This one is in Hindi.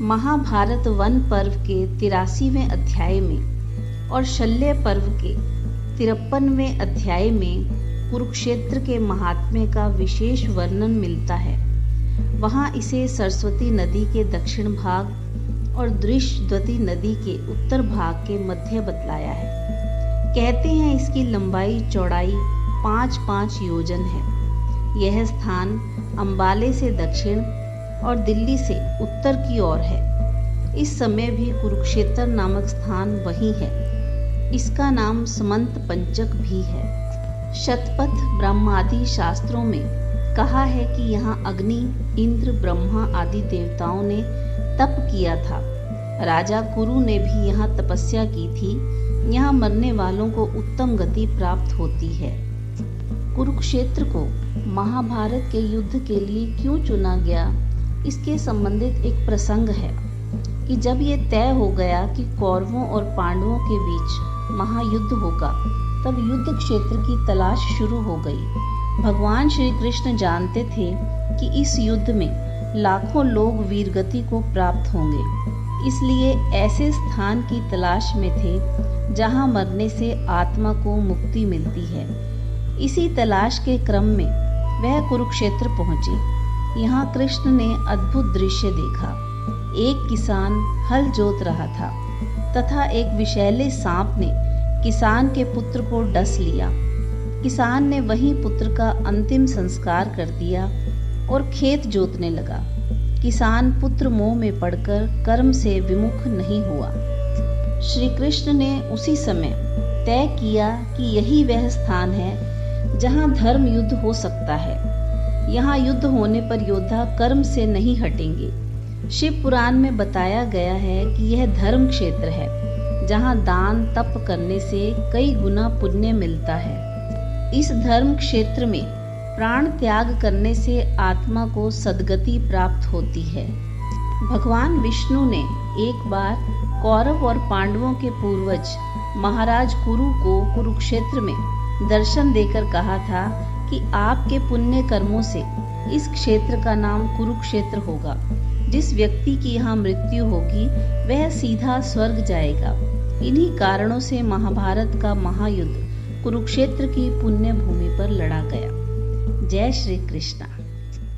महाभारत वन पर्व के 83वें अध्याय में और शल्य पर्व के 53वें अध्याय में कुरुक्षेत्र के महात्म्य का विशेष वर्णन मिलता है। वहाँ इसे सरस्वती नदी के दक्षिण भाग और दृशद्वती नदी के उत्तर भाग के मध्य बतलाया है। कहते हैं इसकी लंबाई चौड़ाई 5-5 योजन है। यह स्थान अंबाले से दक्षिण और दिल्ली से उत्तर की ओर है। इस समय भी कुरुक्षेत्र नामक स्थान वही है। इसका नाम समंत पंचक भी है। शतपथ ब्रह्मादि शास्त्रों में कहा है कि यहाँ अग्नि, इंद्र, ब्रह्मा आदि देवताओं ने तप किया था। राजा कुरु ने भी यहाँ तपस्या की थी। यहाँ मरने वालों को उत्तम गति प्राप्त होती है। कुरुक्षेत्र को महाभारत के युद्ध के लिए क्यों चुना गया, इसके संबंधित एक प्रसंग है कि जब ये तय हो गया कि कौरवों और पांडवों के बीच महायुद्ध होगा, तब युद्ध क्षेत्र की तलाश शुरू हो गई। भगवान श्री कृष्ण जानते थे कि इस युद्ध में लाखों लोग वीरगति को प्राप्त होंगे, इसलिए ऐसे स्थान की तलाश में थे जहां मरने से आत्मा को मुक्ति मिलती है। इसी तलाश के क्रम में वह कुरुक्षेत्र पहुंचे। यहाँ कृष्ण ने अद्भुत दृश्य देखा। एक किसान हल जोत रहा था तथा एक विषैले सांप ने किसान के पुत्र को डस लिया। किसान ने वहीं पुत्र का अंतिम संस्कार कर दिया और खेत जोतने लगा। किसान पुत्र मोह में पड़कर कर्म से विमुख नहीं हुआ। श्री कृष्ण ने उसी समय तय किया कि यही वह स्थान है जहाँ धर्म युद्ध हो सकता है। यहाँ युद्ध होने पर योद्धा कर्म से नहीं हटेंगे। शिव पुराण में बताया गया है कि यह धर्म क्षेत्र है जहाँ दान तप करने से कई गुना पुण्य मिलता है। इस धर्म क्षेत्र में प्राण त्याग करने से आत्मा को सद्गति प्राप्त होती है। भगवान विष्णु ने एक बार कौरव और पांडवों के पूर्वज महाराज कुरु को कुरुक्षेत्र में दर्शन देकर कहा था कि आपके पुण्य कर्मों से इस क्षेत्र का नाम कुरुक्षेत्र होगा। जिस व्यक्ति की यहाँ मृत्यु होगी वह सीधा स्वर्ग जाएगा। इन्हीं कारणों से महाभारत का महायुद्ध कुरुक्षेत्र की पुण्य भूमि पर लड़ा गया। जय श्री कृष्ण।